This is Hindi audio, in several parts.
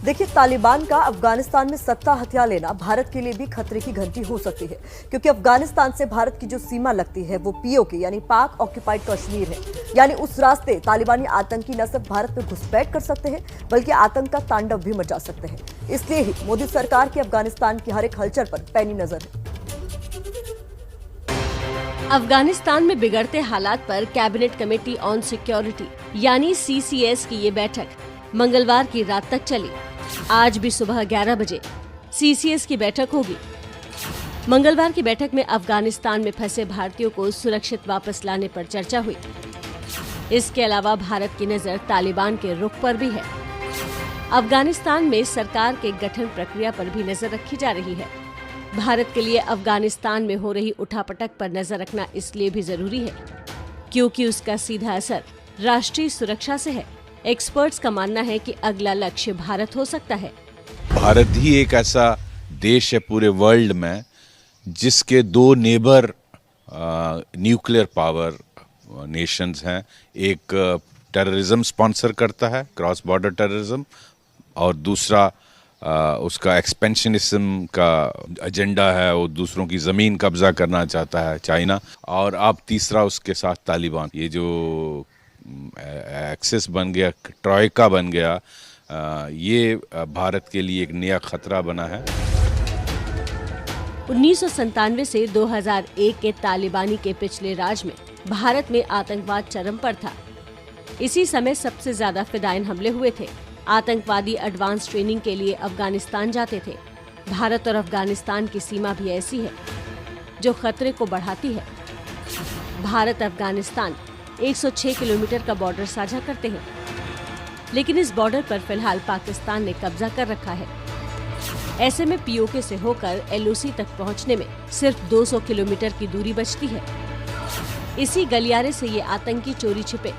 देखिए, तालिबान का अफगानिस्तान में सत्ता हथिया लेना भारत के लिए भी खतरे की घंटी हो सकती है, क्योंकि अफगानिस्तान से भारत की जो सीमा लगती है वो पीओके यानी पाक ऑक्यूपाइड कश्मीर है। यानी उस रास्ते तालिबानी आतंकी न सिर्फ भारत में घुसपैठ कर सकते हैं बल्कि आतंक का तांडव भी मचा सकते हैं। इसलिए ही मोदी सरकार की अफगानिस्तान की हर एक हलचल पर पैनी नजर है। अफगानिस्तान में बिगड़ते हालात पर कैबिनेट कमेटी ऑन सिक्योरिटी यानी CCS की ये बैठक मंगलवार की रात तक चली। आज भी सुबह 11 बजे CCS की बैठक होगी। मंगलवार की बैठक में अफगानिस्तान में फंसे भारतीयों को सुरक्षित वापस लाने पर चर्चा हुई। इसके अलावा भारत की नजर तालिबान के रुख पर भी है। अफगानिस्तान में सरकार के गठन प्रक्रिया पर भी नजर रखी जा रही है। भारत के लिए अफगानिस्तान में हो रही उठापटक पर नजर रखना इसलिए भी जरूरी है क्योंकि उसका सीधा असर राष्ट्रीय सुरक्षा से है। एक्सपर्ट्स का मानना है कि अगला लक्ष्य भारत हो सकता है। भारत ही एक ऐसा देश है पूरे वर्ल्ड में जिसके 2 नेबर न्यूक्लियर पावर नेशंस हैं। एक टेररिज्म स्पॉन्सर करता है, क्रॉस बॉर्डर टेररिज्म, और दूसरा उसका एक्सपेंशनिज्म का एजेंडा है, वो दूसरों की ज़मीन कब्जा करना चाहता है, चाइना। और अब तीसरा उसके साथ तालिबान। ये जो एक्सिस बन गया, ट्रॉयका बन गया, ये भारत के लिए एक नया खतरा बना है। 1997 से 2001 के तालिबानी के पिछले राज में भारत में आतंकवाद चरम पर था। इसी समय सबसे ज्यादा फिदायन हमले हुए थे। आतंकवादी एडवांस ट्रेनिंग के लिए अफगानिस्तान जाते थे। भारत और अफगानिस्तान की सीमा भी ऐसी है जो खतरे को बढ़ाती है। भारत अफगानिस्तान 106 किलोमीटर का बॉर्डर साझा करते हैं, लेकिन इस बॉर्डर पर फिलहाल पाकिस्तान ने कब्जा कर रखा है। ऐसे में पीओके से होकर LOC तक पहुंचने में सिर्फ 200 किलोमीटर की दूरी बचती है। इसी गलियारे से ये आतंकी चोरी छिपे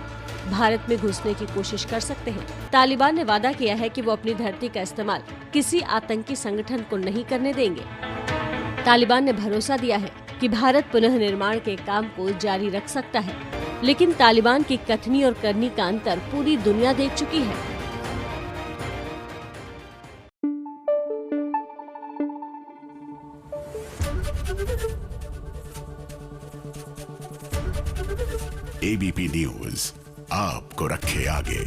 भारत में घुसने की कोशिश कर सकते हैं। तालिबान ने वादा किया है कि वो अपनी धरती का इस्तेमाल किसी आतंकी संगठन को नहीं करने देंगे। तालिबान ने भरोसा दिया है कि भारत पुनः निर्माण के काम को जारी रख सकता है, लेकिन तालिबान की कथनी और करनी का अंतर पूरी दुनिया देख चुकी है। ABP न्यूज आपको रखे आगे।